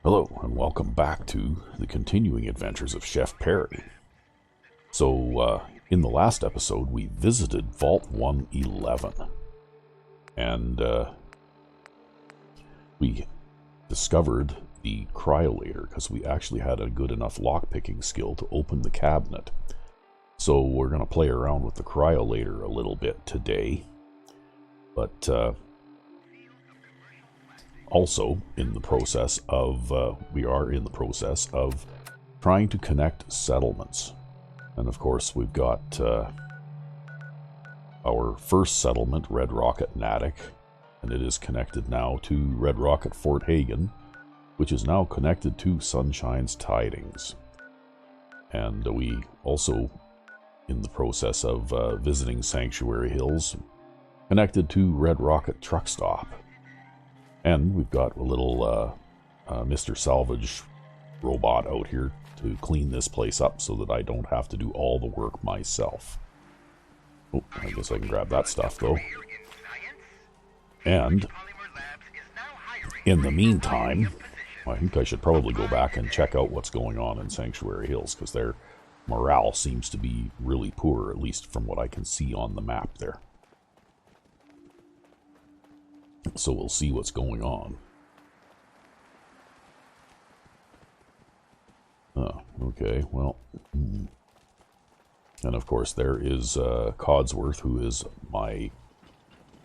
Hello, and welcome back to the continuing adventures of Chef Perry. So, in the last episode, we visited Vault 111, and we discovered the cryolator, because we actually had a good enough lockpicking skill to open the cabinet. So we're going to play around with the cryolator a little bit today, but also in the process of, we are in the process of trying to connect settlements. And of course we've got our first settlement, Red Rocket Natick, and it is connected now to Red Rocket Fort Hagen, which is now connected to Sunshine's Tidings. And we also, in the process of visiting Sanctuary Hills, connected to Red Rocket Truck Stop. And we've got a little Mr. Salvage robot out here to clean this place up so that I don't have to do all the work myself. Oh, I guess I can grab that stuff though. And in the meantime, I think I should probably go back and check out what's going on in Sanctuary Hills, because their morale seems to be really poor, at least from what I can see on the map there. So we'll see what's going on. Oh, okay, well. And of course there is Codsworth, who is my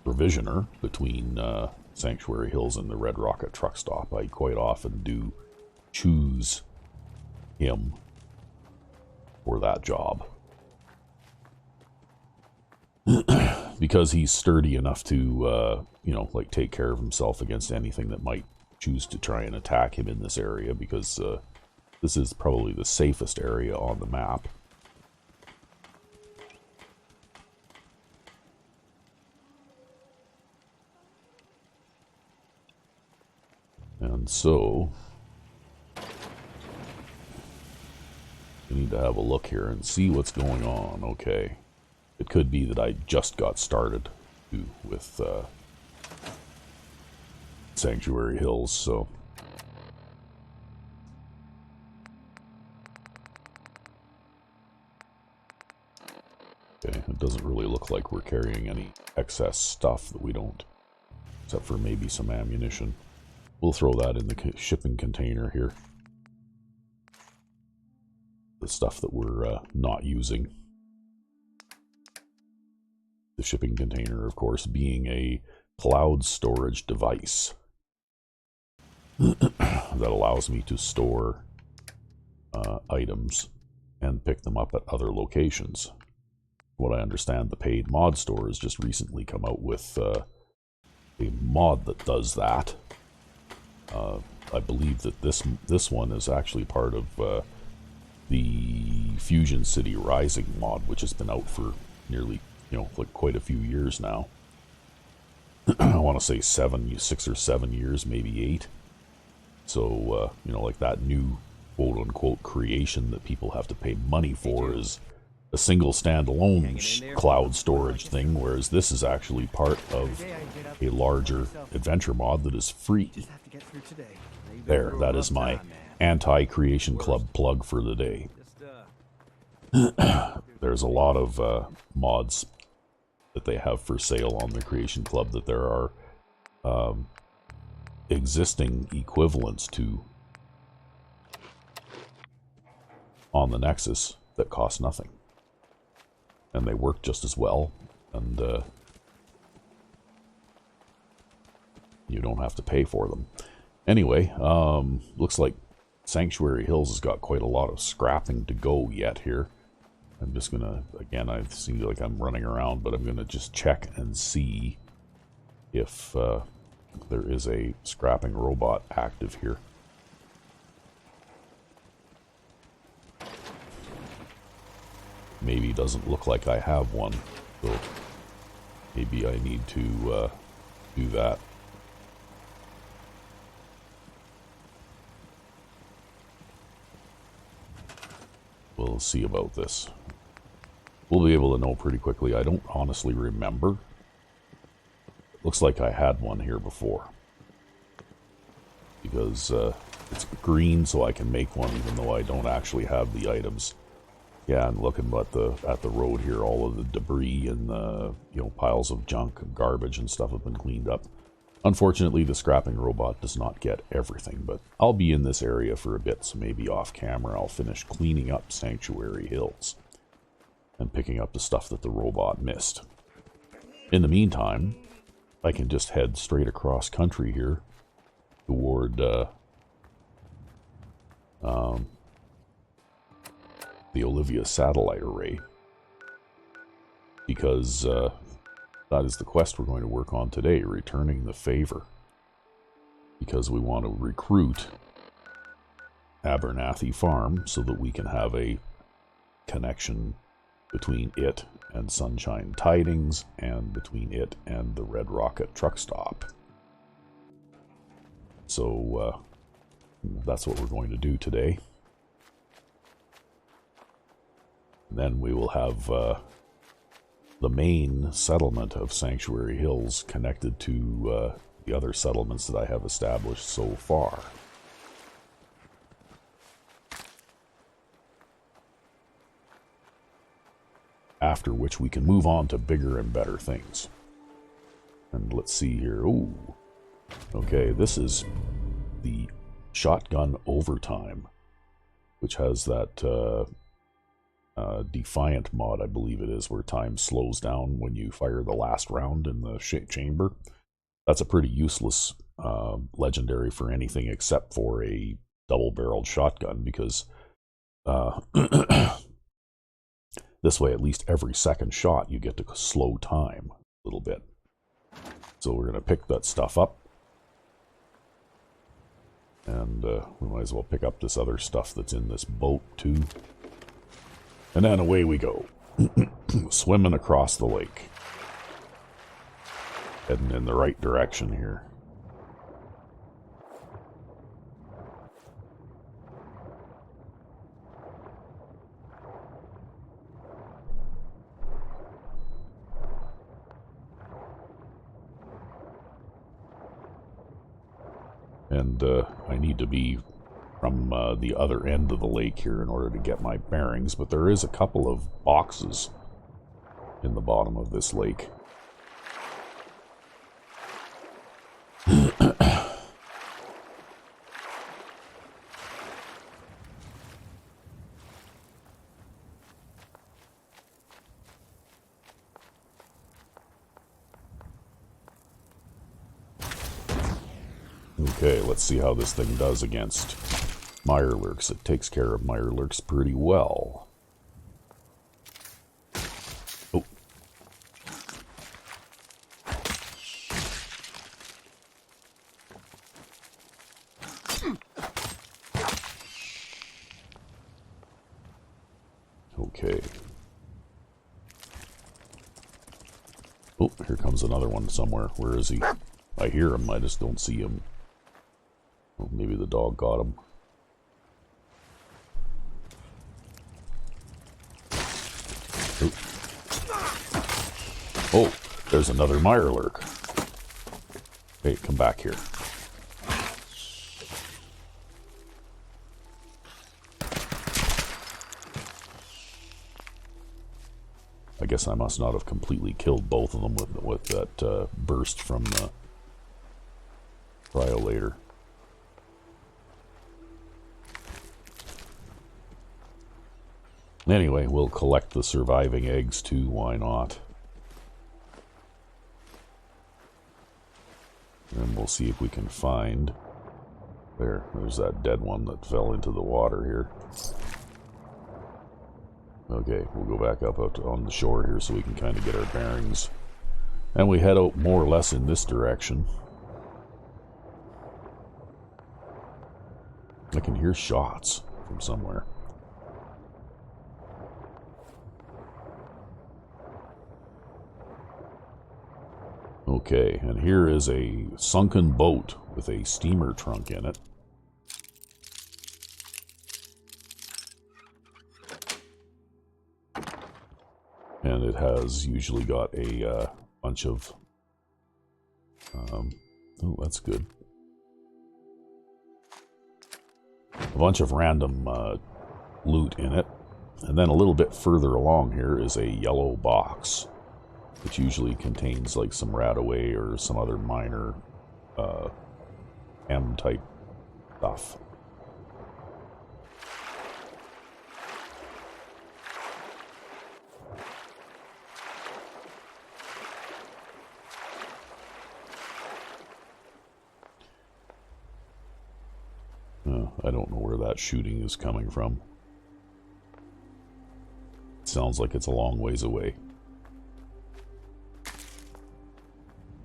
provisioner between Sanctuary Hills and the Red Rocket Truck Stop. I quite often do choose him for that job. Because he's sturdy enough to, you know, like take care of himself against anything that might choose to try and attack him in this area, because this is probably the safest area on the map. And so we need to have a look here and see what's going on. Okay. It could be that I just got started with Sanctuary Hills, so. Okay, it doesn't really look like we're carrying any excess stuff that we don't, except for maybe some ammunition. We'll throw that in the shipping container here. The stuff that we're not using. The shipping container, of course, being a cloud storage device that allows me to store items and pick them up at other locations. What I understand, the paid mod store has just recently come out with a mod that does that. I believe that this one is actually part of the Fusion City Rising mod, which has been out for nearly, you know, like quite a few years now. I want to say 6 or 7 years, maybe 8. So, you know, like that new quote-unquote creation that people have to pay money for is a single standalone cloud storage thing, whereas this is actually part of a larger adventure mod that is free. There, that is my anti-Creation Club plug for the day. There's a lot of mods that they have for sale on the Creation Club that there are existing equivalents to on the Nexus that cost nothing. And they work just as well, and you don't have to pay for them. Anyway, looks like Sanctuary Hills has got quite a lot of scrapping to go yet here. I'm just gonna, again, I seem like I'm running around, but I'm gonna just check and see if there is a scrapping robot active here. Maybe doesn't look like I have one, so maybe I need to do that. We'll see about this. We'll be able to know pretty quickly. I don't honestly remember. Looks like I had one here before. Because It's green, so I can make one even though I don't actually have the items. Yeah, and looking at the road here, all of the debris and the piles of junk and garbage and stuff have been cleaned up. Unfortunately, the scrapping robot does not get everything, but I'll be in this area for a bit, so maybe off camera I'll finish cleaning up Sanctuary Hills and picking up the stuff that the robot missed. In the meantime, I can just head straight across country here toward the Olivia satellite array, because that is the quest we're going to work on today, returning the favor, because we want to recruit Abernathy Farm so that we can have a connection between it and Sunshine Tidings and between it and the Red Rocket truck stop. So that's what we're going to do today. Then we will have the main settlement of Sanctuary Hills connected to the other settlements that I have established so far. After which we can move on to bigger and better things. And let's see here. Ooh. Okay, this is the Shotgun Overtime, which has that Defiant mod, I believe it is, where time slows down when you fire the last round in the chamber. That's a pretty useless legendary for anything except for a double-barreled shotgun, because this way at least every second shot you get to slow time a little bit. So we're going to pick that stuff up. And we might as well pick up this other stuff that's in this boat too. And then away we go. Swimming across the lake. Heading in the right direction here. And I need to be from the other end of the lake here in order to get my bearings, but there is a couple of boxes in the bottom of this lake. Okay, let's see how this thing does against Mirelurks. It takes care of Mirelurks pretty well. Oh. Okay. Oh, here comes another one somewhere. Where is he? I hear him, I just don't see him. Well, maybe the dog got him. Oh, there's another Mirelurk. Hey, come back here. I guess I must not have completely killed both of them with that burst from the Cryolator. Anyway, we'll collect the surviving eggs too, why not? And we'll see if we can find... There's that dead one that fell into the water here. Okay, we'll go back up on the shore here so we can kind of get our bearings. And we head out more or less in this direction. I can hear shots from somewhere. Okay, and here is a sunken boat with a steamer trunk in it. And it has usually got a bunch of... oh, that's good. a bunch of random loot in it. And then a little bit further along here is a yellow box, which usually contains like some RadAway or some other minor M-type stuff. I don't know where that shooting is coming from. It sounds like it's a long ways away.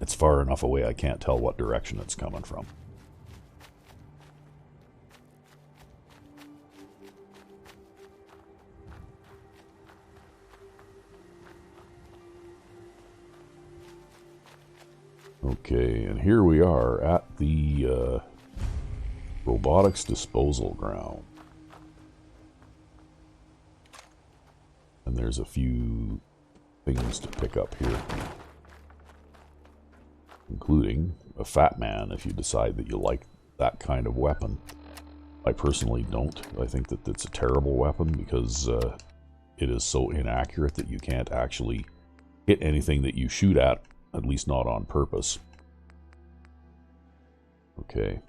It's far enough away I can't tell what direction it's coming from. Okay, and here we are at the robotics disposal ground. And there's a few things to pick up here, including a fat man if you decide that you like that kind of weapon. I personally don't. I think that it's a terrible weapon because it is so inaccurate that you can't actually hit anything that you shoot at least not on purpose. Okay,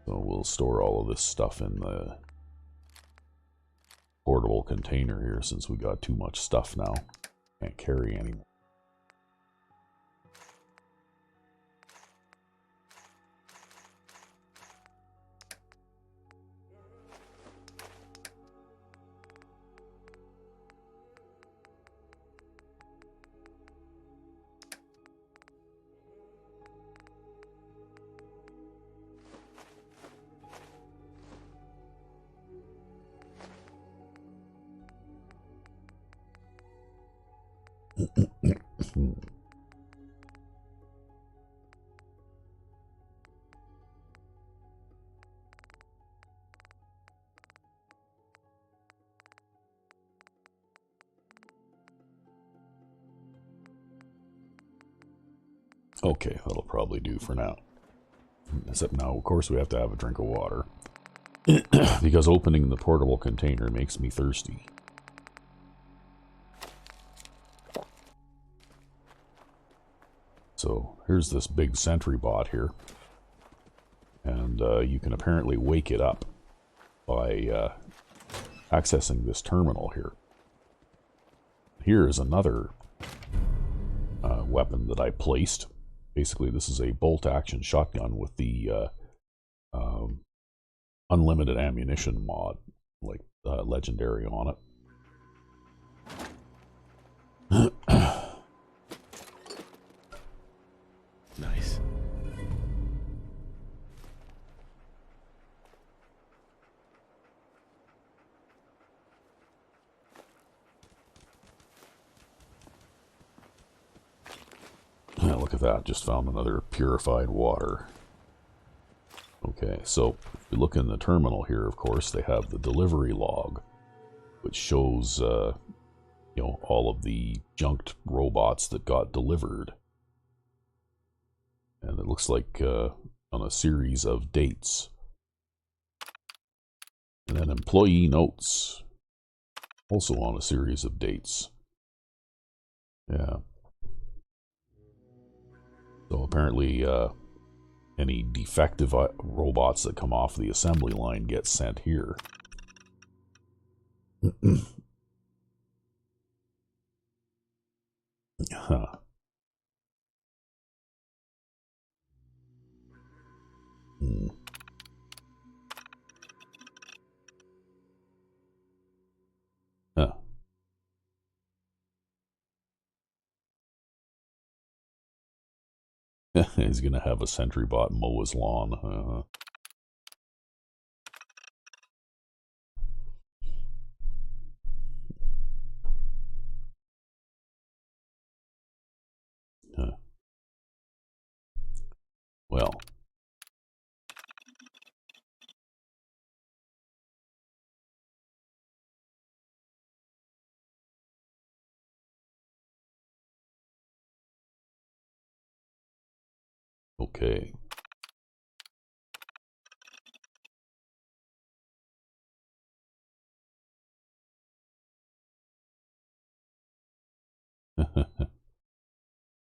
so we'll store all of this stuff in the portable container here since we got too much stuff now. Can't carry anymore. Okay, that'll probably do for now. Except now, of course, we have to have a drink of water. Because opening the portable container makes me thirsty. So, here's this big sentry bot here. And you can apparently wake it up by accessing this terminal here. Here is another weapon that I placed. Basically, this is a bolt-action shotgun with the unlimited ammunition mod, like legendary on it. Nice. Yeah, look at that. Just found another purified water. Okay, so if you look in the terminal here, of course, they have the delivery log, which shows, you know, all of the junked robots that got delivered. And it looks like on a series of dates. And then employee notes, also on a series of dates. Yeah. So apparently any defective robots that come off the assembly line get sent here. Huh. Hmm. Huh. He's gonna have a sentry bot mow his lawn. Huh. Well. Okay.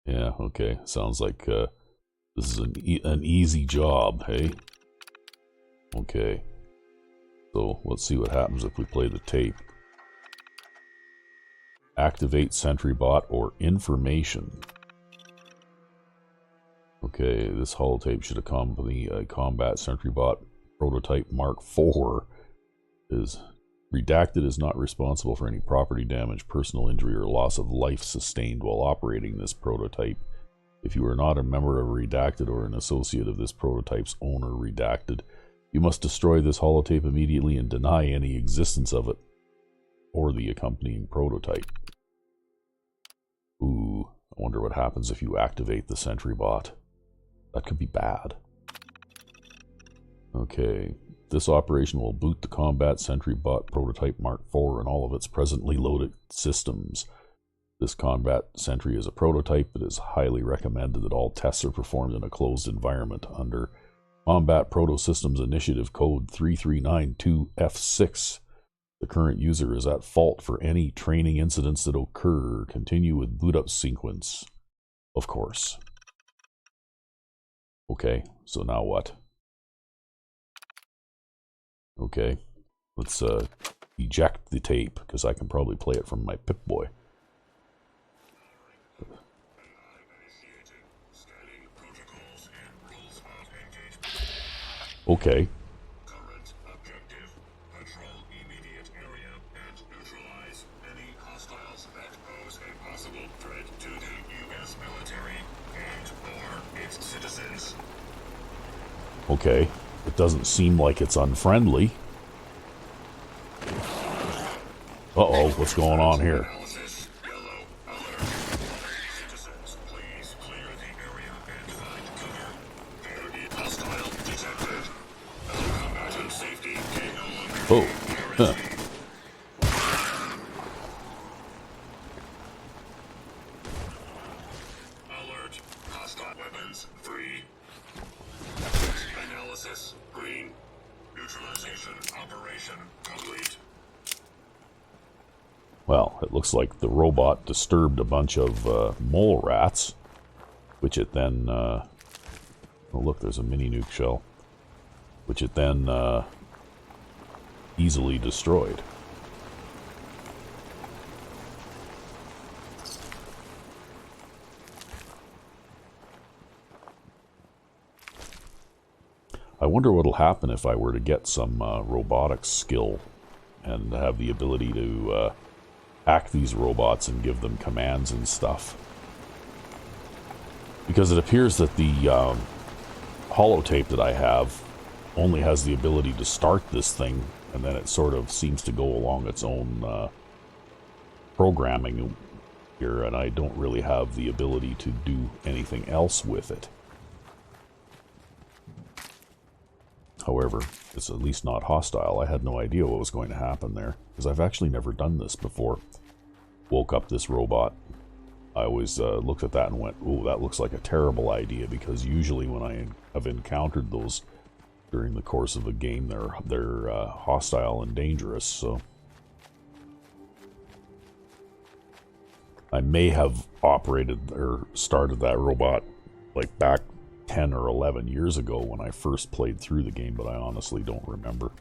Yeah, okay. Sounds like this is an easy job, hey? Okay. So let's see what happens if we play the tape. Activate SentryBot or information. Okay, this holotape should accompany a combat SentryBot prototype Mark IV. Is redacted is not responsible for any property damage, personal injury, or loss of life sustained while operating this prototype. If you are not a member of Redacted or an associate of this prototype's owner, Redacted, you must destroy this holotape immediately and deny any existence of it or the accompanying prototype. Ooh, I wonder what happens if you activate the SentryBot. That could be bad. Okay, this operation will boot the combat SentryBot prototype Mark IV and all of its presently loaded systems. This combat sentry is a prototype. It is highly recommended that all tests are performed in a closed environment under Combat Proto Systems Initiative Code 3392F6. The current user is at fault for any training incidents that occur. Continue with boot up sequence. Of course. Okay, so now what? Okay, let's eject the tape, because I can probably play it from my Pip-Boy. Okay. Current objective: patrol immediate area and neutralize any hostiles that pose a possible threat to the U.S. military and/or its citizens. Okay. It doesn't seem like it's unfriendly. Uh-oh, what's going on here? Analysis: yellow alert. Citizens, please clear the area and find cover. Enemy hostile detected. Combatant safety can no longer Oh, be huh. guaranteed. Alert. Hostile weapons free. Analysis green. Neutralization operation complete. Well, it looks like the robot disturbed a bunch of mole rats, which it then, oh look, there's a mini nuke shell, which it then easily destroyed. I wonder what'll happen if I were to get some robotics skill and have the ability to hack these robots and give them commands and stuff. Because it appears that the holotape that I have only has the ability to start this thing, and then it sort of seems to go along its own programming here, and I don't really have the ability to do anything else with it. However, it's at least not hostile. I had no idea what was going to happen there, because I've actually never done this before. Woke up this robot. I always looked at that and went, "Oh, that looks like a terrible idea," because usually when I have encountered those during the course of a game, they're hostile and dangerous. So I may have operated or started that robot like back 10 or 11 years ago when I first played through the game, but I honestly don't remember.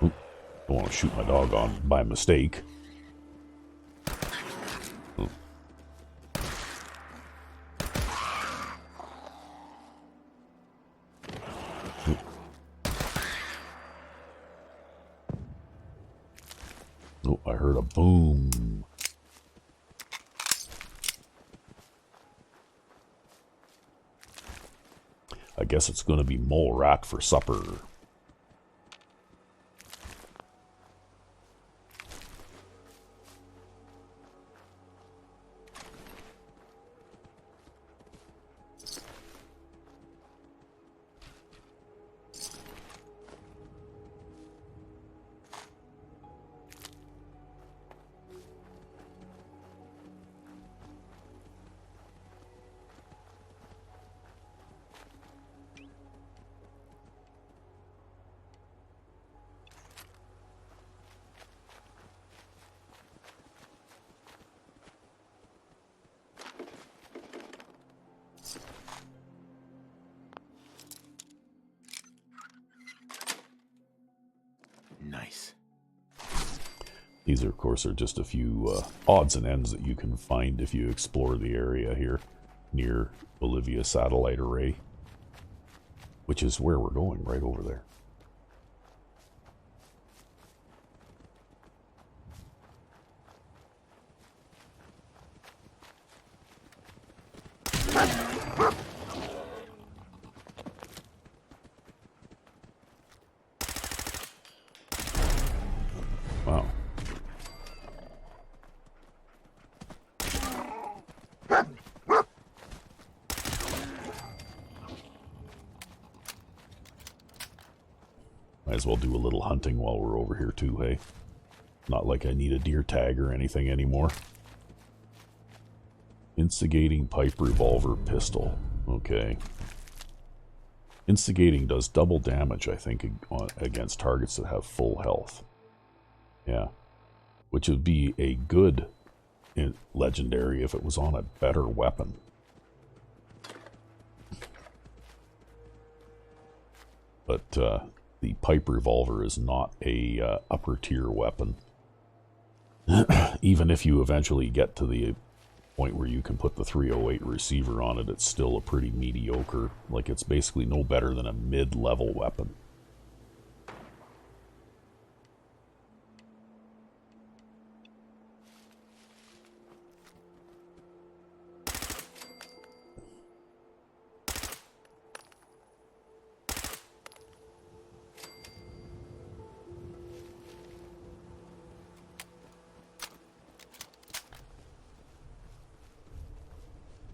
Oop, don't want to shoot my dog on by mistake. Oh, I heard a boom. I guess it's going to be mole rat for supper. Nice. These, of course, are just a few odds and ends that you can find if you explore the area here near Olivia Satellite Array, which is where we're going, right over there. Wow. Might as well do a little hunting while we're over here too, hey? Not like I need a deer tag or anything anymore. Instigating pipe revolver pistol. Okay. Instigating does double damage, I think, against targets that have full health. Yeah. Which would be a good legendary if it was on a better weapon. But the pipe revolver is not a upper tier weapon. Even if you eventually get to the point where you can put the 308 receiver on it, it's still a pretty mediocre, like it's basically no better than a mid-level weapon.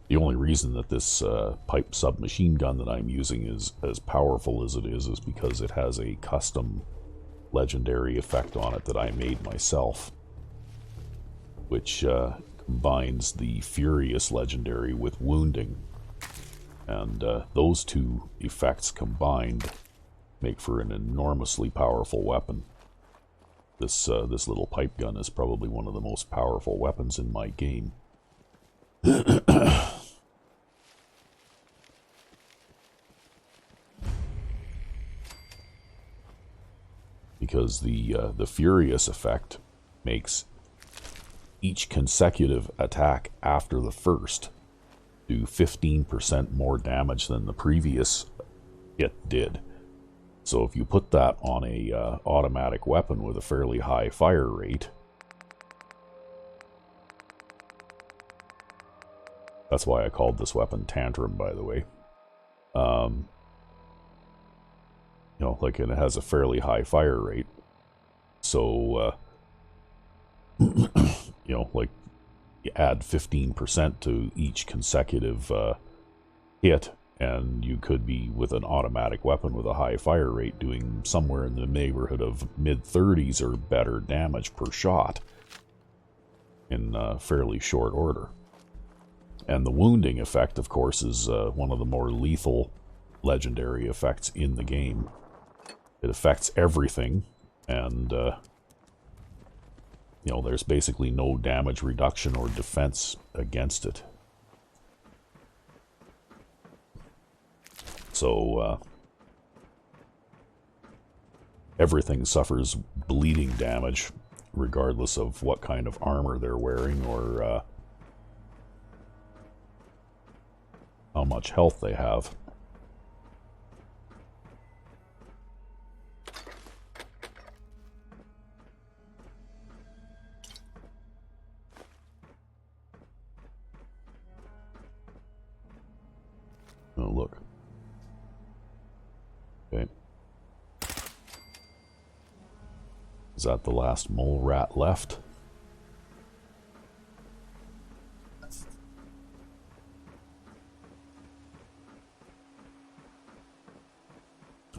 The only reason that this pipe submachine gun that I'm using is as powerful as it is because it has a custom legendary effect on it that I made myself, which combines the Furious legendary with wounding, and those two effects combined make for an enormously powerful weapon. This little pipe gun is probably one of the most powerful weapons in my game. Because the Furious effect makes each consecutive attack after the first do 15% more damage than the previous hit did. So if you put that on a automatic weapon with a fairly high fire rate, that's why I called this weapon Tantrum, by the way. You know, like, and it has a fairly high fire rate. So, you know, like, you add 15% to each consecutive hit, and you could be, with an automatic weapon with a high fire rate, doing somewhere in the neighborhood of mid-30s or better damage per shot in fairly short order. And the wounding effect, of course, is one of the more lethal legendary effects in the game. It affects everything, and, you know, there's basically no damage reduction or defense against it. So, everything suffers bleeding damage, regardless of what kind of armor they're wearing or how much health they have. Oh, look. Okay. Is that the last mole rat left?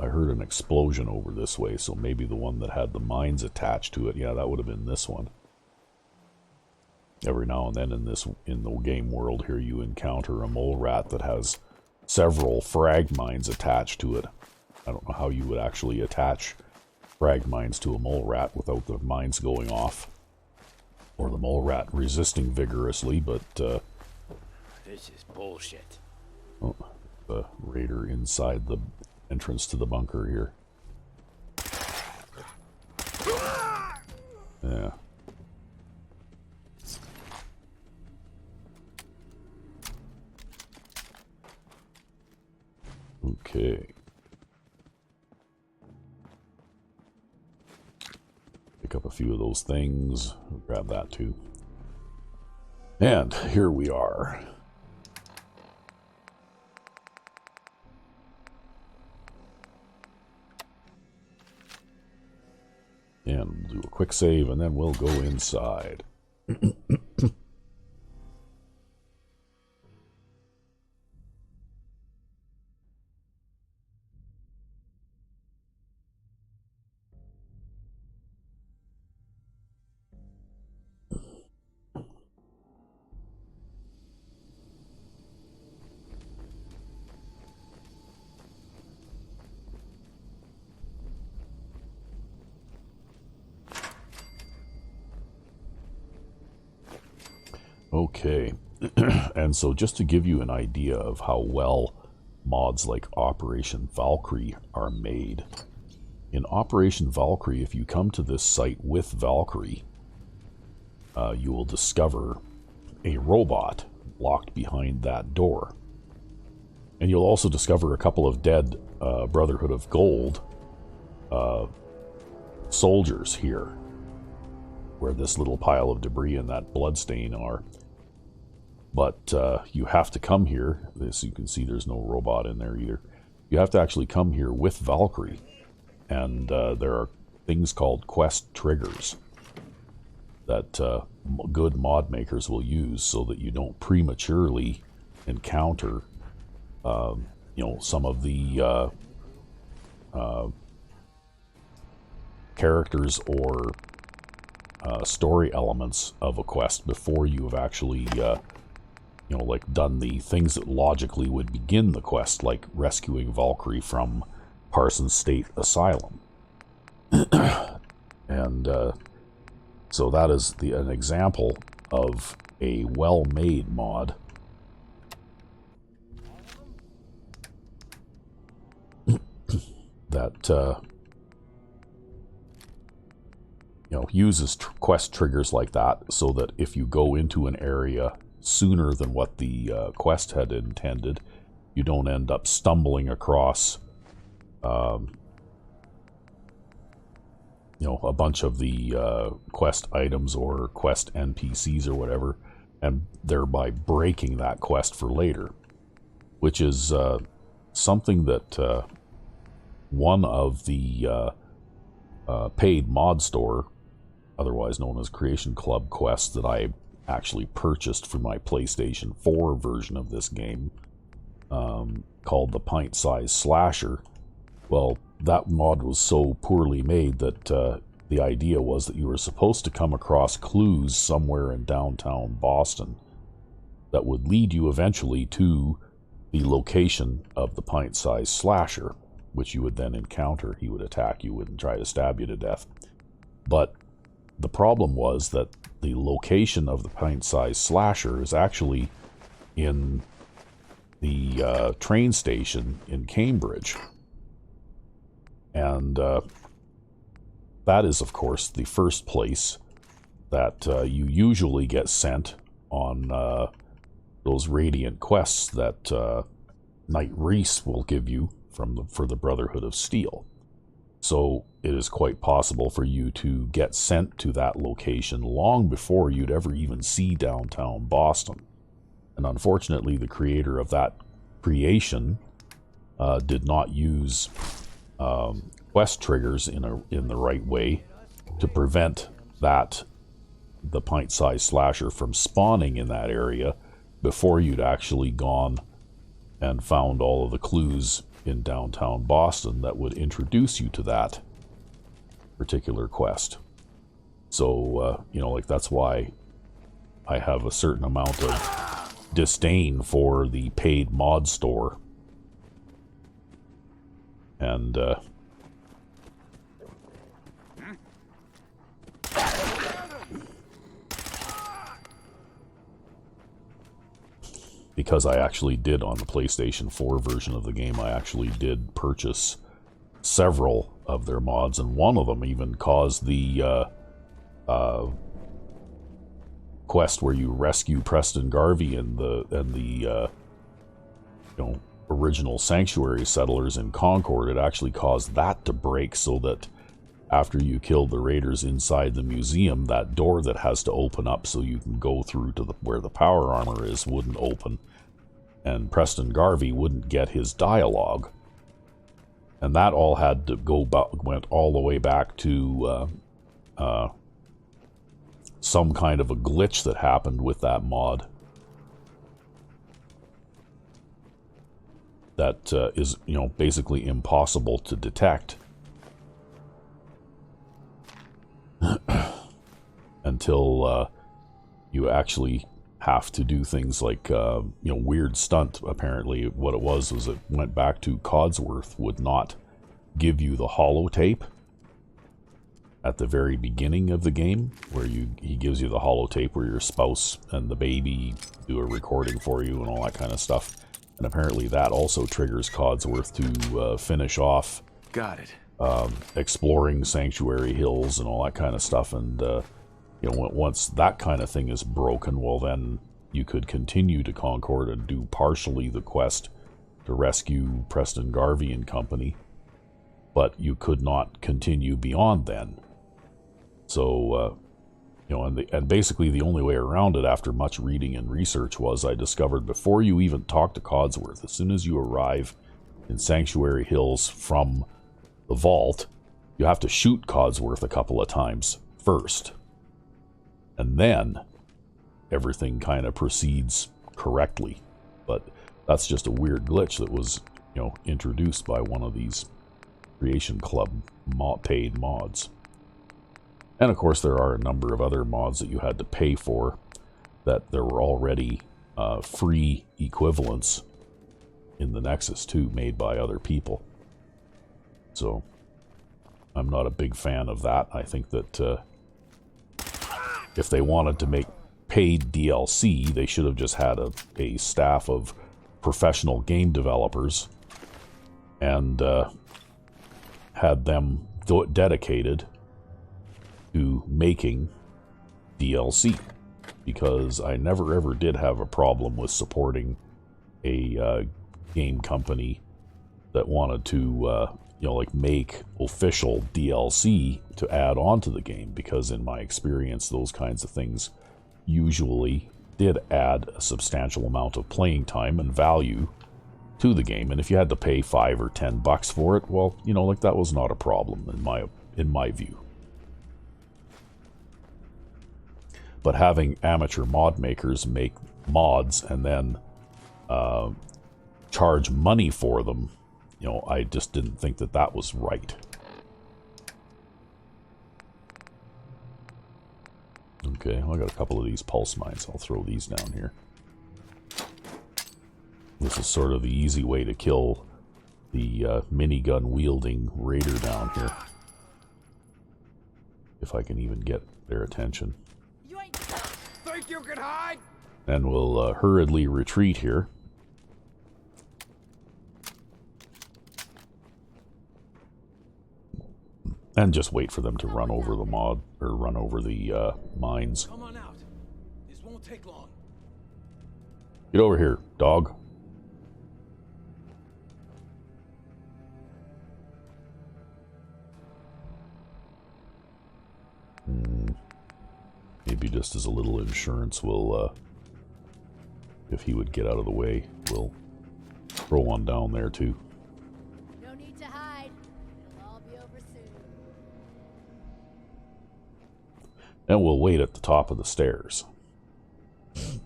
I heard an explosion over this way, so maybe the one that had the mines attached to it. Yeah, that would have been this one. Every now and then in the game world here, you encounter a mole rat that has several frag mines attached to it. I don't know how you would actually attach frag mines to a mole rat without the mines going off, or the mole rat resisting vigorously, but This is bullshit. oh, the raider inside the entrance to the bunker here. Yeah. Okay. Pick up a few of those things. Grab that too. And here we are. And we'll do a quick save and then we'll go inside. Okay, and so just to give you an idea of how well mods like Operation Valkyrie are made, in Operation Valkyrie, if you come to this site with Valkyrie, you will discover a robot locked behind that door. And you'll also discover a couple of dead Brotherhood of Gold soldiers here, where this little pile of debris and that bloodstain are. But you have to come here. As you can see, there's no robot in there either. You have to actually come here with Valkyrie. And there are things called quest triggers that good mod makers will use so that you don't prematurely encounter some of the characters or story elements of a quest before you have actually like done the things that logically would begin the quest, like rescuing Valkyrie from Parsons State Asylum. And so that is an example of a well-made mod. That uses quest triggers like that, so that if you go into an area sooner than what the quest had intended, you don't end up stumbling across a bunch of the quest items or quest NPCs or whatever, and thereby breaking that quest for later, which is something that one of the paid mod store, otherwise known as Creation Club quests, that I actually purchased for my PlayStation 4 version of this game, called the Pint Size Slasher. Well, that mod was so poorly made that the idea was that you were supposed to come across clues somewhere in downtown Boston that would lead you eventually to the location of the Pint Size Slasher, which you would then encounter. He would attack you and try to stab you to death. But the problem was that the location of the Pint Size Slasher is actually in the train station in Cambridge. And that is, of course, the first place that you usually get sent on those Radiant quests that Knight Reese will give you for the Brotherhood of Steel. So it is quite possible for you to get sent to that location long before you'd ever even see downtown Boston. And unfortunately, the creator of that creation did not use quest triggers in the right way to prevent the Pint-Sized Slasher from spawning in that area before you'd actually gone and found all of the clues in downtown Boston that would introduce you to that particular quest. So, that's why I have a certain amount of disdain for the paid mod store. And, because I actually did, on the PlayStation 4 version of the game, I actually did purchase several of their mods, and one of them even caused the quest where you rescue Preston Garvey and the original sanctuary settlers in Concord, it actually caused that to break, so that after you killed the raiders inside the museum, that door that has to open up so you can go through to where the power armor is wouldn't open, and Preston Garvey wouldn't get his dialogue. And that all had to went all the way back to some kind of a glitch that happened with that mod that is, basically impossible to detect until you actually have to do things like, weird stunt. Apparently what it was it went back to Codsworth would not give you the holotape at the very beginning of the game, where he gives you the holotape where your spouse and the baby do a recording for you and all that kind of stuff. And apparently that also triggers Codsworth to finish off Got it. exploring Sanctuary Hills and all that kind of stuff. And once that kind of thing is broken, well, then you could continue to Concord and do partially the quest to rescue Preston Garvey and company, but you could not continue beyond then. So and basically the only way around it, after much reading and research, was I discovered before you even talk to Codsworth, as soon as you arrive in Sanctuary Hills from the vault, you have to shoot Codsworth a couple of times first. And then everything kind of proceeds correctly. But that's just a weird glitch that was, introduced by one of these Creation Club paid mods. And of course there are a number of other mods that you had to pay for, that there were already free equivalents in the Nexus 2 made by other people. So I'm not a big fan of that. I think that if they wanted to make paid DLC, they should have just had a staff of professional game developers and had them dedicated to making DLC, because I never ever did have a problem with supporting a game company that wanted to make official DLC to add on to the game, because in my experience those kinds of things usually did add a substantial amount of playing time and value to the game. And if you had to pay $5 or $10 for it, well, that was not a problem in my view. But having amateur mod makers make mods and then charge money for them, I just didn't think that was right. Okay, well, I got a couple of these pulse mines. I'll throw these down here. This is sort of the easy way to kill the minigun wielding raider down here, if I can even get their attention. You ain't think you can hide? And we'll hurriedly retreat here. And just wait for them to run over the mod, or run over the mines. Come on out. This won't take long. Get over here, dog. Maybe just as a little insurance, we'll, if he would get out of the way, we'll throw one down there too. No need to hide. It'll all be over soon. And we'll wait at the top of the stairs. Can't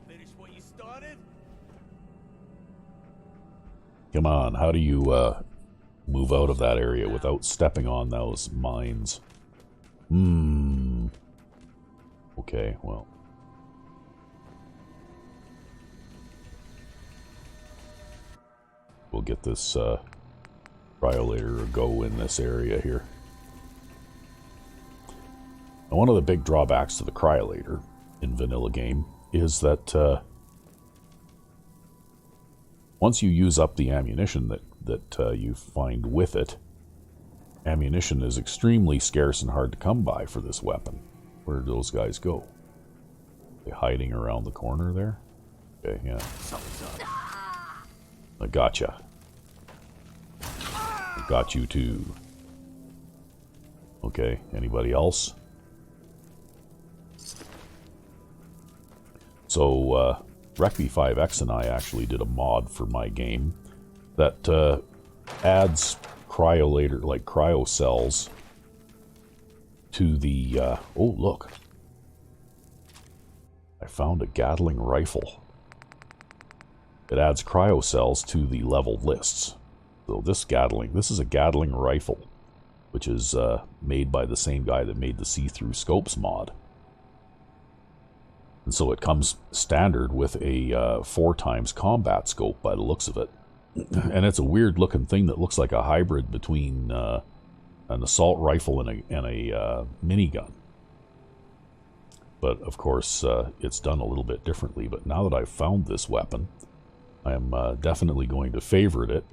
finish what you started? Come on, how do you move out of that area without stepping on those mines? Okay, well. We'll get this cryolator a go in this area here. Now, one of the big drawbacks to the cryolator in vanilla game is that once you use up the ammunition that you find with it, ammunition is extremely scarce and hard to come by for this weapon. Where did those guys go? They hiding around the corner there? Okay, yeah. I gotcha. I got you too. Okay, anybody else? So, Rec-V5X and I actually did a mod for my game that adds cryo cells to the... oh, look. I found a Gatling rifle. It adds cryo cells to the level lists. So this is a Gatling rifle, which is made by the same guy that made the see-through scopes mod. And so it comes standard with a 4x combat scope by the looks of it. And it's a weird looking thing that looks like a hybrid between an assault rifle and a minigun. But of course it's done a little bit differently. But now that I've found this weapon, I am definitely going to favorite it.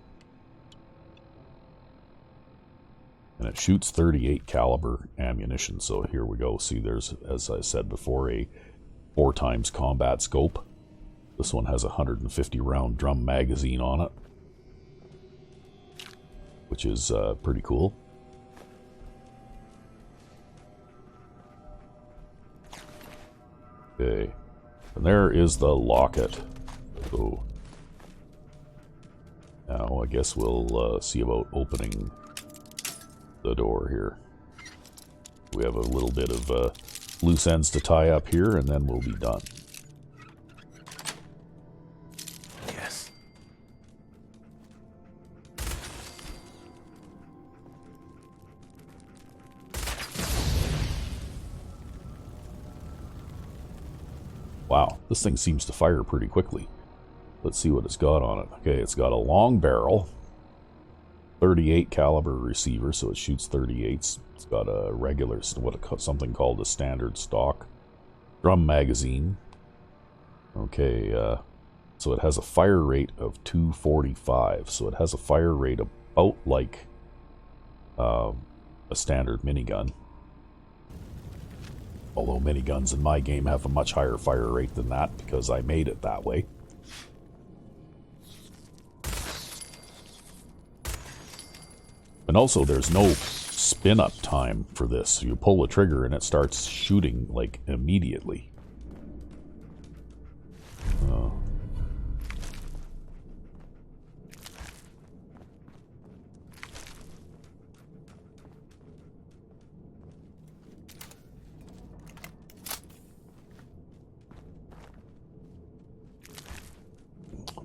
And it shoots 38 caliber ammunition. So here we go. See, there's, as I said before, a 4x combat scope. This one has a 150 round drum magazine on it, which is pretty cool. Okay, and there is the locket. So now I guess we'll see about opening the door here. We have a little bit of loose ends to tie up here, and then we'll be done. Yes. Wow, this thing seems to fire pretty quickly. Let's see what it's got on it. Okay, it's got a long barrel, 38 caliber receiver, so it shoots 38s. It's got a regular, something called a standard stock drum magazine. Okay, so it has a fire rate of 245. So it has a fire rate about like a standard minigun. Although miniguns in my game have a much higher fire rate than that because I made it that way. And also there's no spin up time for this. You pull the trigger and it starts shooting like immediately.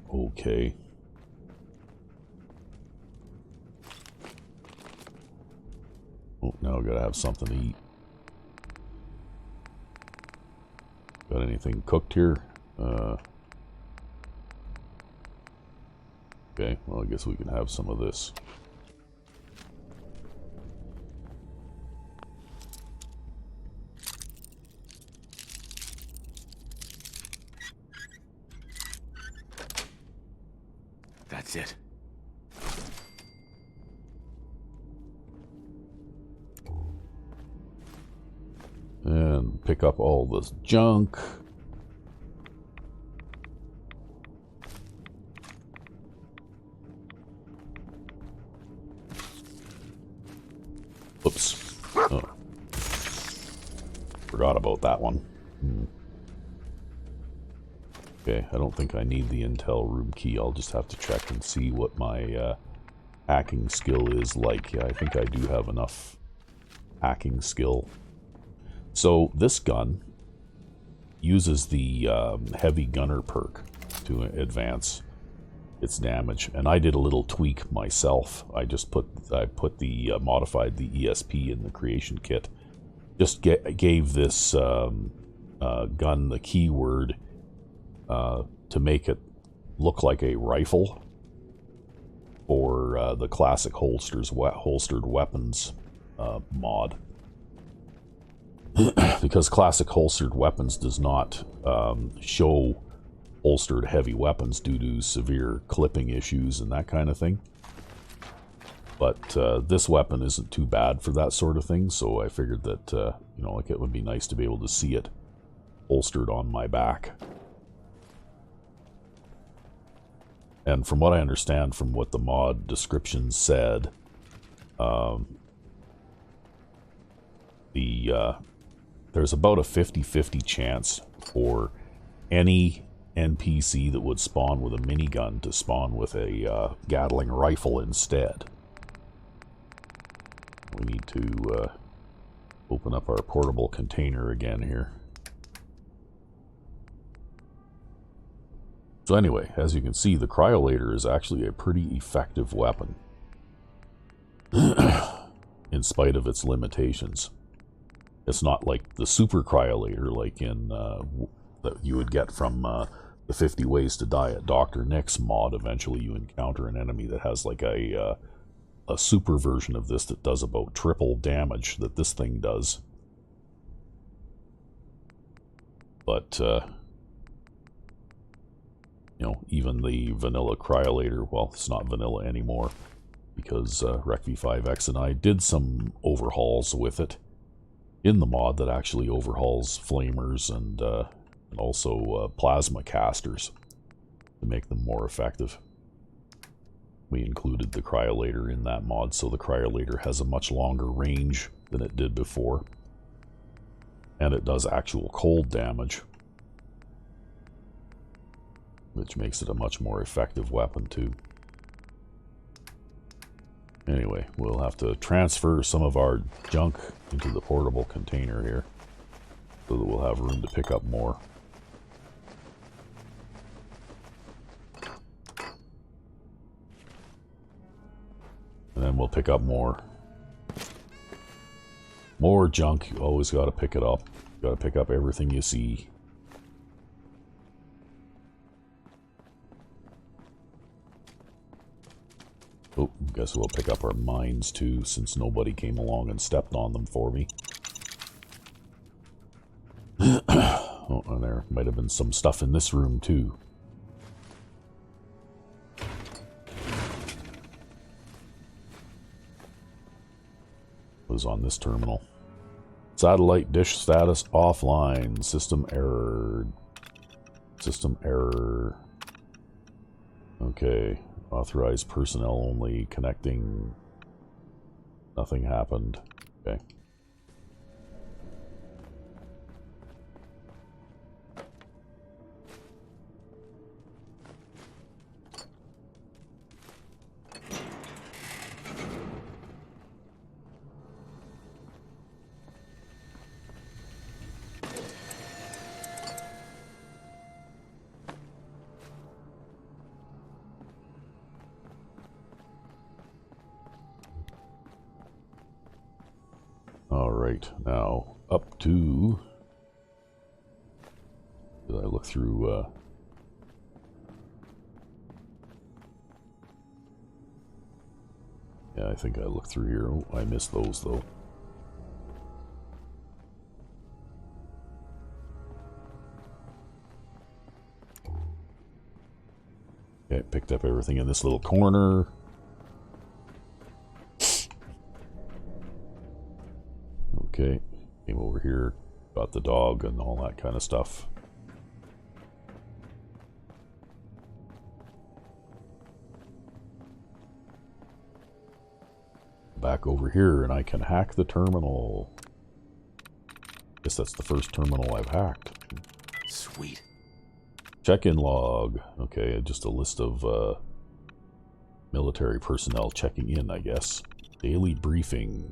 Okay. Oh, now I gotta have something to eat. Got anything cooked here? Okay, well I guess we can have some of this. That's it. And pick up all this junk. Oops. Oh. Forgot about that one. Okay, I don't think I need the Intel room key. I'll just have to check and see what my hacking skill is like. Yeah, I think I do have enough hacking skill. So this gun uses the heavy gunner perk to advance its damage, and I did a little tweak myself. I modified the ESP in the creation kit. Just gave this gun the keyword to make it look like a rifle for the classic holstered weapons mod. Because classic holstered weapons does not show holstered heavy weapons due to severe clipping issues and that kind of thing. But this weapon isn't too bad for that sort of thing, so I figured that, you know, like it would be nice to be able to see it holstered on my back. And from what I understand from what the mod description said, there's about a 50-50 chance for any NPC that would spawn with a minigun to spawn with a Gatling rifle instead. We need to open up our portable container again here. So anyway, as you can see, the cryolator is actually a pretty effective weapon, in spite of its limitations. It's not like the super cryolator like in that you would get from the 50 Ways to Die at Dr. Nick's mod. Eventually you encounter an enemy that has like a super version of this that does about triple damage that this thing does. But you know, even the vanilla cryolator, well, it's not vanilla anymore because Rec-V5X and I did some overhauls with it in the mod that actually overhauls flamers and also plasma casters to make them more effective. We included the cryolator in that mod, so the cryolator has a much longer range than it did before. And it does actual cold damage, which makes it a much more effective weapon too. Anyway, we'll have to transfer some of our junk into the portable container here so that we'll have room to pick up more. And then we'll pick up more. More junk. You always got to pick it up. You got to pick up everything you see. Oh, guess we'll pick up our mines too, since nobody came along and stepped on them for me. Oh, and there might have been some stuff in this room too. Was on this terminal. Satellite dish status offline. System error. System error. Okay. Authorized personnel only. Connecting. Nothing happened. Okay. Alright, now up to... Did I look through... Yeah, I think I looked through here. Oh, I missed those though. Okay, picked up everything in this little corner. Okay, came over here, got the dog and all that kind of stuff. Back over here and I can hack the terminal. Guess that's the first terminal I've hacked. Sweet. Check-in log. Okay, just a list of military personnel checking in, I guess. Daily briefing.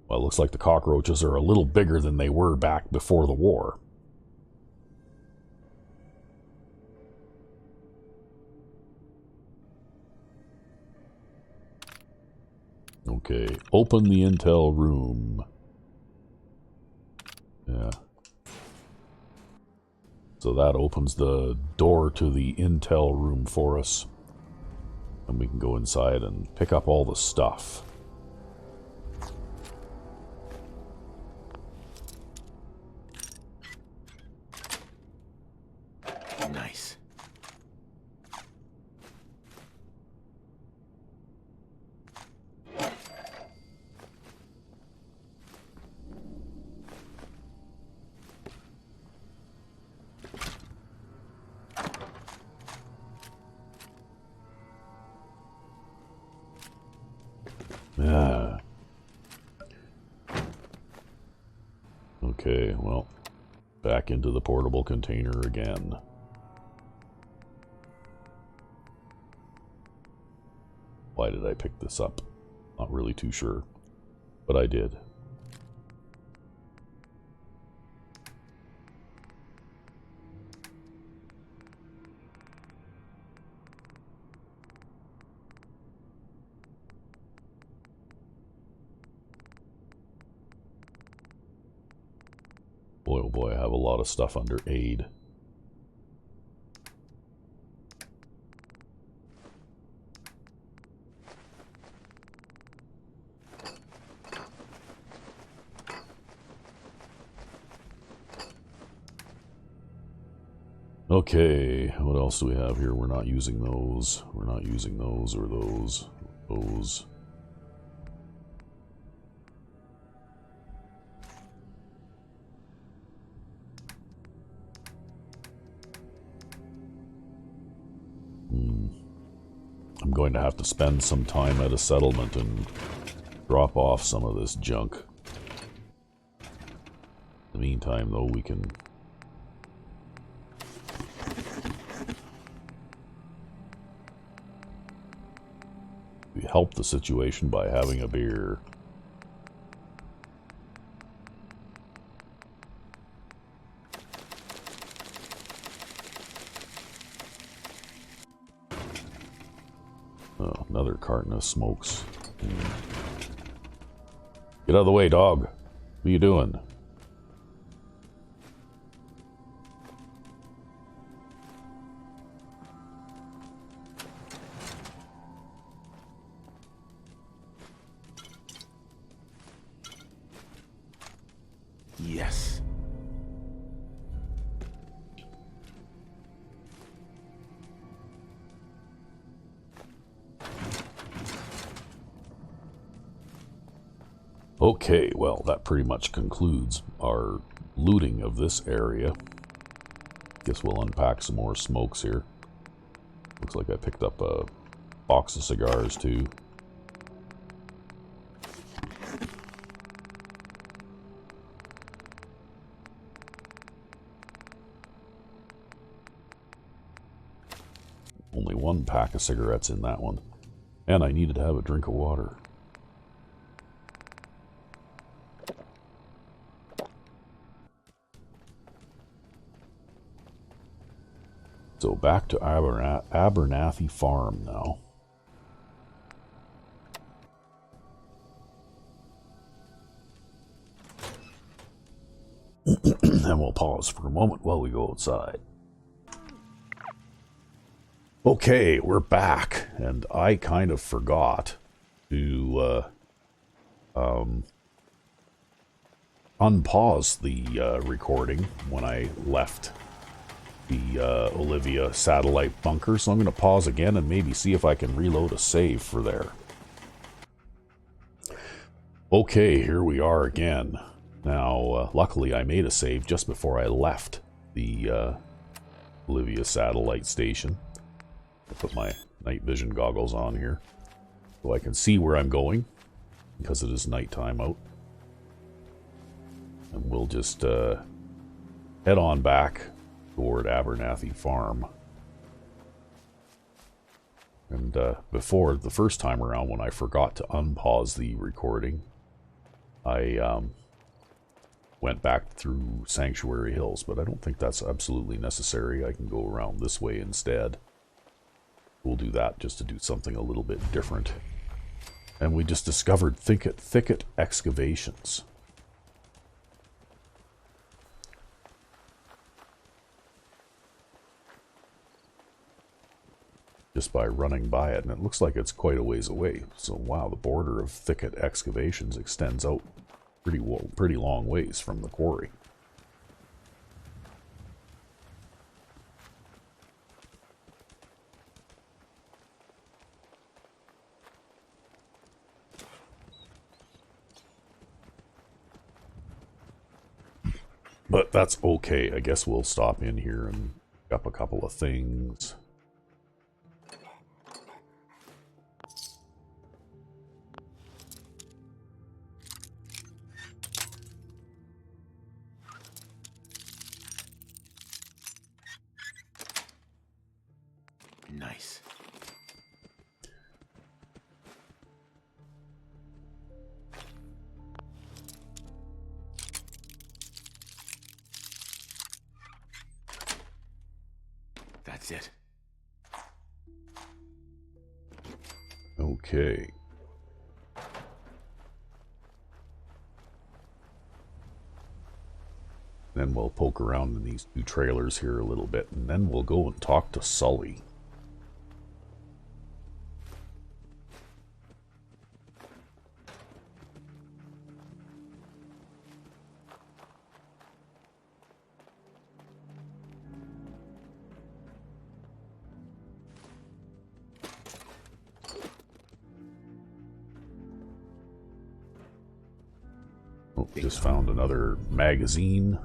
Well, it looks like the cockroaches are a little bigger than they were back before the war. Okay, open the intel room. Yeah. So that opens the door to the intel room for us. And we can go inside and pick up all the stuff. Nice. Yeah. Okay, well, back into the portable container again. Why did I pick this up? Not really too sure, but I did. Boy, oh boy, I have a lot of stuff under aid. Okay, what else do we have here? We're not using those. We're not using those or those. Those. I'm going to have to spend some time at a settlement and drop off some of this junk. In the meantime, though, we can... we help the situation by having a beer. Oh, another carton of smokes. Get out of the way, dog. What are you doing? Yes. Okay, well, that pretty much concludes our looting of this area. Guess we'll unpack some more smokes here. Looks like I picked up a box of cigars, too. Only one pack of cigarettes in that one. And I needed to have a drink of water. So back to Abernathy Farm now. And we'll pause for a moment while we go outside. Okay, we're back, and I kind of forgot to unpause the recording when I left the Olivia satellite bunker, so I'm going to pause again and maybe see if I can reload a save for there. Okay, here we are again. Now, luckily I made a save just before I left the Olivia satellite station. I'll put my night vision goggles on here so I can see where I'm going because it is nighttime out. And we'll just head on back toward Abernathy Farm. And before, the first time around when I forgot to unpause the recording, I went back through Sanctuary Hills, but I don't think that's absolutely necessary. I can go around this way instead. We'll do that just to do something a little bit different. And we just discovered thicket excavations. just by running by it, and it looks like it's quite a ways away. So wow, the border of thicket excavations extends out pretty long ways from the quarry. But that's okay. I guess we'll stop in here and pick up a couple of things. Nice. That's it. Okay. Then we'll poke around in these two trailers here a little bit, and then we'll go and talk to Sully. Oh, just found another magazine.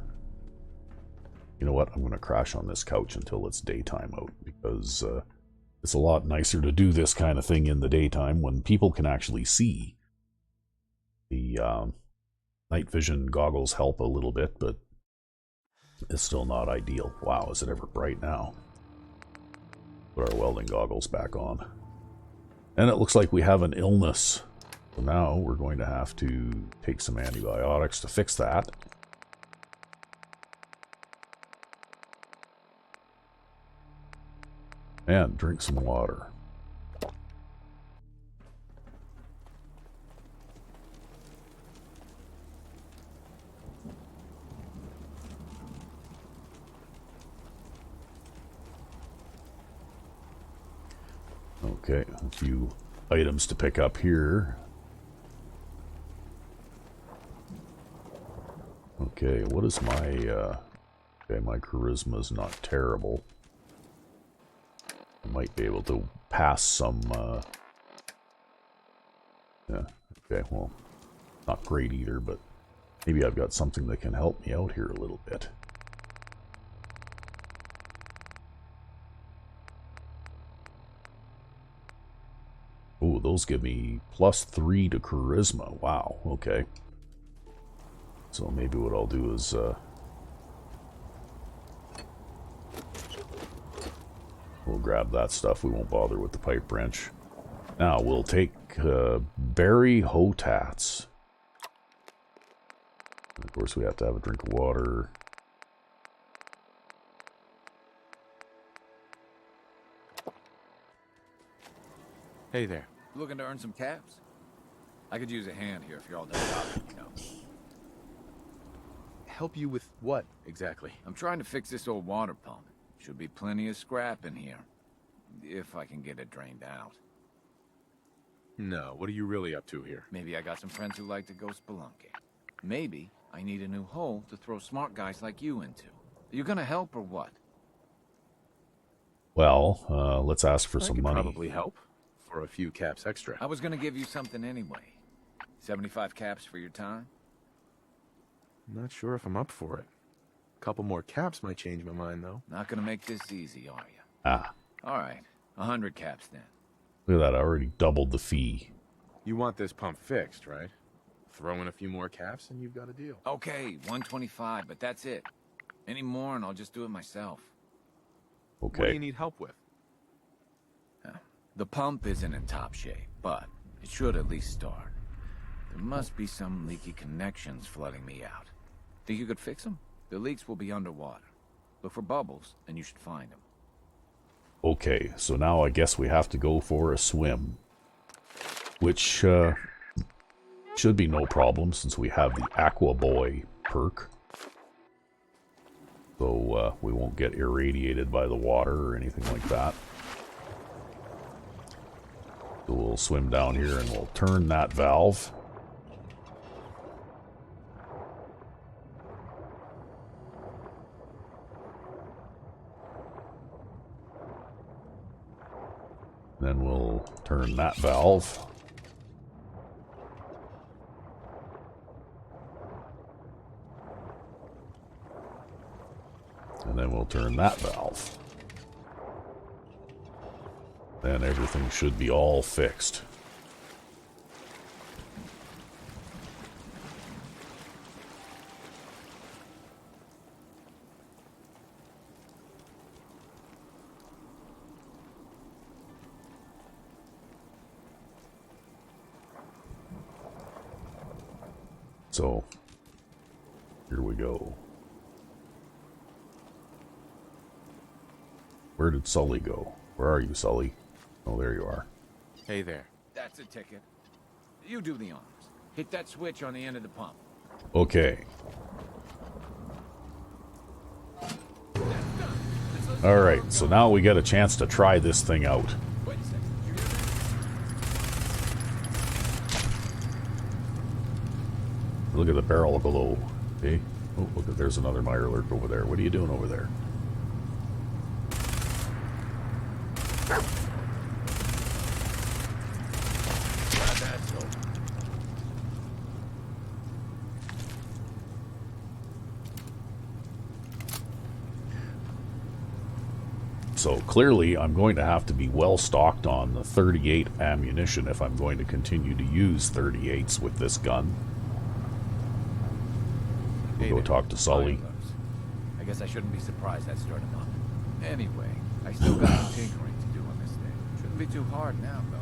You know what? I'm going to crash on this couch until it's daytime out, because it's a lot nicer to do this kind of thing in the daytime when people can actually see. The night vision goggles help a little bit, but it's still not ideal. Wow, is it ever bright now? Put our welding goggles back on. And it looks like we have an illness. So now we're going to have to take some antibiotics to fix that. And drink some water. Okay, a few items to pick up here. Okay, what is my, okay, my charisma's not terrible. I might be able to pass some, yeah, okay, well, not great either, but maybe I've got something that can help me out here a little bit. Oh, those give me +3 to charisma. Wow, okay. So maybe what I'll do is, we'll grab that stuff. We won't bother with the pipe wrench. Now, we'll take berry hotats. And of course, we have to have a drink of water. Hey there. Looking to earn some caps? I could use a hand here if you're all done talking, you know. Help you with what, exactly? I'm trying to fix this old water pump. Should be plenty of scrap in here. If I can get it drained out. No, what are you really up to here? Maybe I got some friends who like to go spelunking. Maybe I need a new hole to throw smart guys like you into. You gonna help or what? Well, let's ask for I some could money. probably help. For a few caps extra. I was gonna give you something anyway. 75 caps for your time? Not sure if I'm up for it. A couple more caps might change my mind, though. Not gonna make this easy, are you? Ah, Alright, 100 caps then. look at that. I already doubled the fee. You want this pump fixed, right? Throw in a few more caps and you've got a deal. Okay, 125, but that's it. Any more and I'll just do it myself. What do Okay. you need help with? The pump isn't in top shape, but it should at least start. There must be some leaky connections flooding me out. Think you could fix them? The leaks will be underwater. Look for bubbles, and you should find them. Okay, so now I guess we have to go for a swim. Which should be no problem since we have the Aqua Boy perk. So we won't get irradiated by the water or anything like that. So we'll swim down here and we'll turn that valve. Then we'll turn that valve. And then we'll turn that valve. Then everything should be all fixed. So, here we go. Where did Sully go? Where are you, Sully? Oh, there you are. Hey there. That's a ticket. You do the honors. Hit that switch on the end of the pump. Okay. Alright, so now we get a chance to try this thing out. Wait a second. You hear that? Look at the barrel below. Okay. Oh, look, there's another mire lurk over there. What are you doing over there? So clearly I'm going to have to be well stocked on the 38 ammunition if I'm going to continue to use 38s with this gun. We'll go talk to Sully. I guess I shouldn't be surprised that started up. Anyway, I still got some tinkering to do on this thing. Shouldn't be too hard now, though.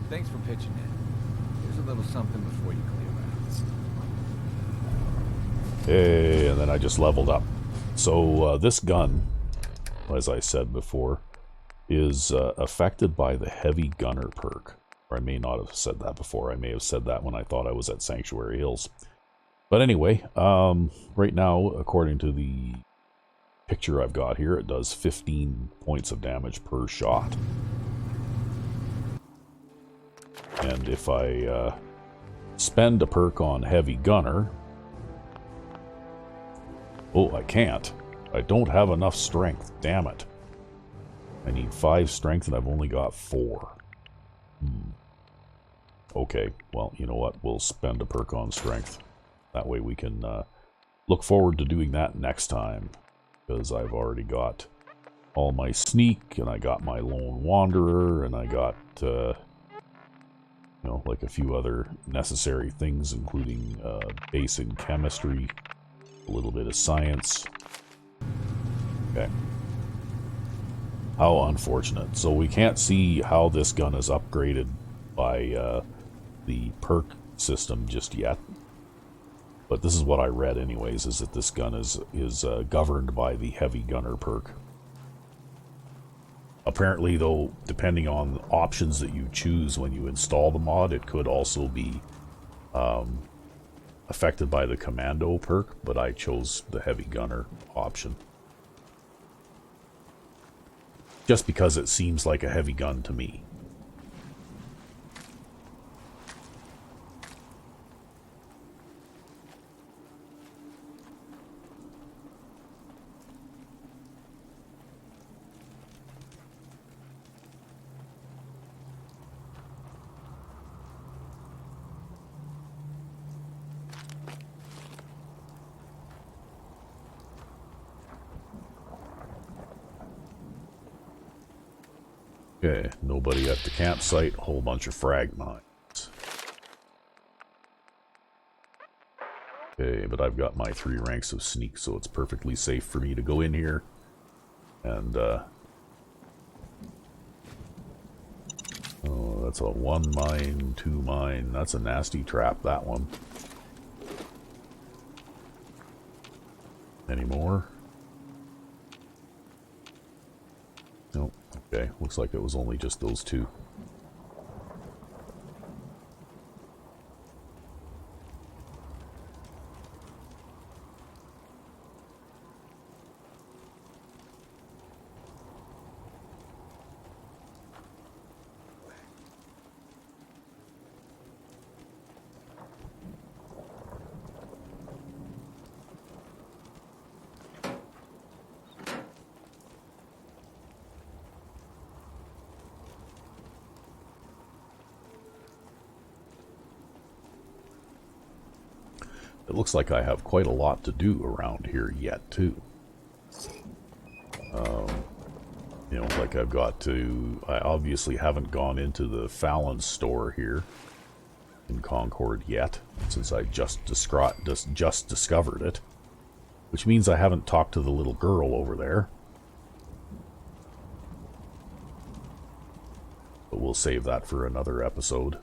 Thanks for pitching in. Here's a little something before you clear out. Hey, and then I just leveled up. So this gun, as I said before, is affected by the heavy gunner perk. Or I may not have said that before. I may have said that when I thought I was at Sanctuary Hills. But anyway, right now, according to the picture I've got here, it does 15 points of damage per shot. And if I spend a perk on heavy gunner... Oh, I can't. I don't have enough strength. Damn it. I need 5 strength and I've only got 4. Okay, well, you know what? We'll spend a perk on strength. That way we can look forward to doing that next time. Because I've already got all my sneak, and I got my lone wanderer, and I got, you know, like a few other necessary things, including basic chemistry, a little bit of science. Okay. How unfortunate. So we can't see how this gun is upgraded by the perk system just yet. But this is what I read anyways, is that this gun is governed by the heavy gunner perk. Apparently, though, depending on options that you choose when you install the mod, it could also be affected by the commando perk, but I chose the heavy gunner option. Just because it seems like a heavy gun to me. Okay, nobody at the campsite, a whole bunch of frag mines. Okay, but I've got my 3 ranks of sneak, so it's perfectly safe for me to go in here. And, oh, that's a 1 mine, 2 mine. That's a nasty trap, that one. Any more? Nope. Okay, looks like it was only just those 2. It looks like I have quite a lot to do around here yet, too. You know, like I've got to... I obviously haven't gone into the Fallon store here in Concord yet, since I just discovered it. Which means I haven't talked to the little girl over there. But we'll save that for another episode.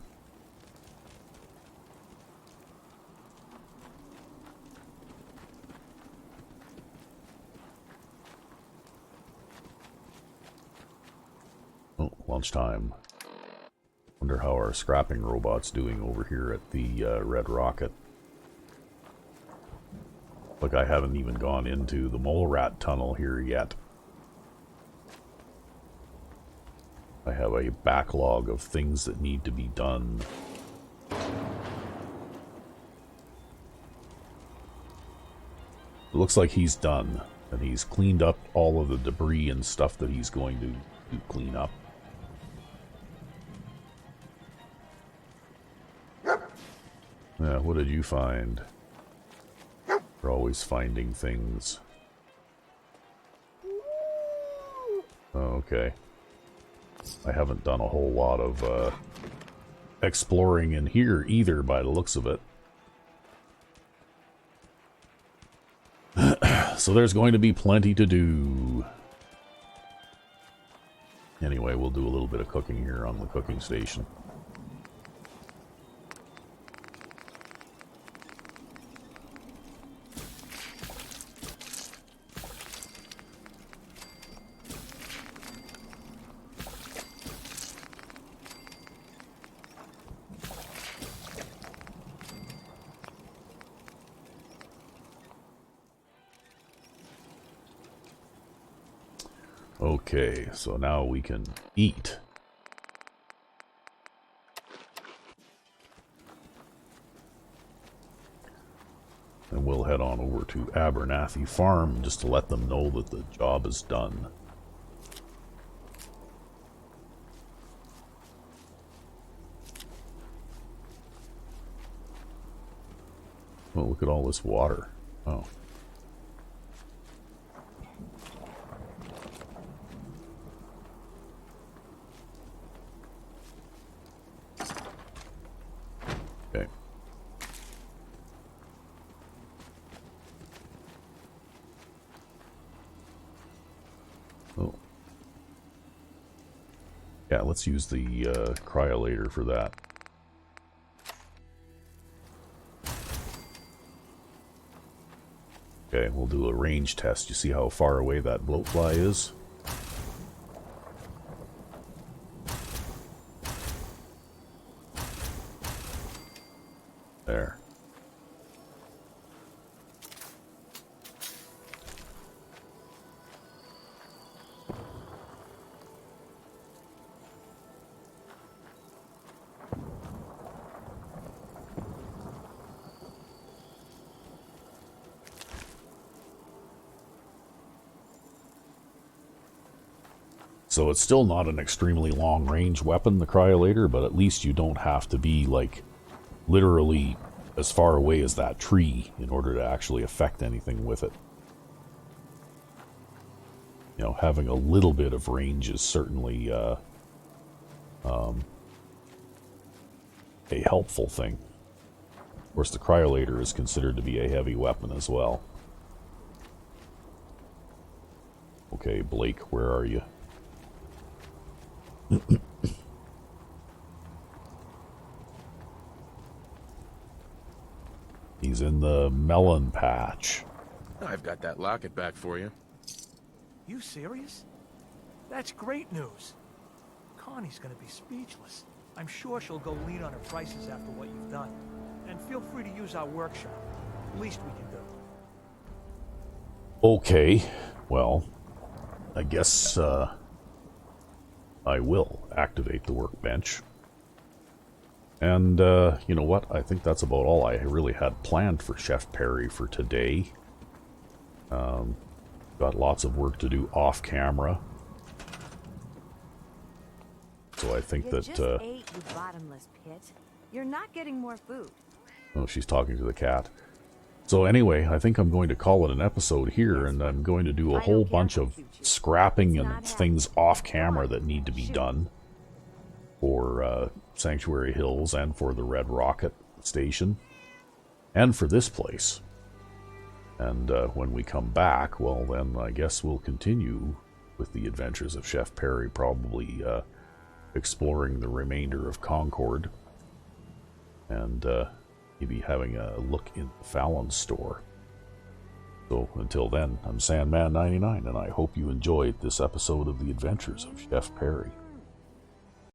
Oh, lunchtime. Wonder how our scrapping robot's doing over here at the Red Rocket. Look, I haven't even gone into the mole rat tunnel here yet. I have a backlog of things that need to be done. It looks like he's done, and he's cleaned up all of the debris and stuff that he's going to clean up. Yeah, what did you find? We're always finding things. Oh, okay. I haven't done a whole lot of exploring in here either, by the looks of it. So there's going to be plenty to do. Anyway, we'll do a little bit of cooking here on the cooking station. Okay, so now we can eat. And we'll head on over to Abernathy Farm just to let them know that the job is done. Oh, look at all this water. Oh. Okay. Oh. Yeah, let's use the cryolator for that. Okay, we'll do a range test. You see how far away that bloatfly is? There. So it's still not an extremely long-range weapon, the cryolator, but at least you don't have to be, like, literally as far away as that tree in order to actually affect anything with it. You know, having a little bit of range is certainly a helpful thing. Of course, the cryolator is considered to be a heavy weapon as well. Okay, Blake, where are you? He's in the melon patch. I've got that locket back for you. You serious? That's great news. Connie's gonna be speechless. I'm sure she'll go lean on her prices after what you've done. And feel free to use our workshop. Least we can do. Okay, well, I guess I will activate the workbench. And, you know what? I think that's about all I really had planned for Chef Perry for today. Got lots of work to do off camera. So I think You just ate, you bottomless pit. You're not getting more food. Oh, she's talking to the cat. So anyway, I think I'm going to call it an episode here, and I'm going to do a whole bunch of scrapping and things off camera that need to be done for Sanctuary Hills and for the Red Rocket Station and for this place. And when we come back, well then I guess we'll continue with the adventures of Chef Perry, probably exploring the remainder of Concord and maybe having a look in Fallon's store. So until then, I'm Sandman99, and I hope you enjoyed this episode of the adventures of Chef Perry.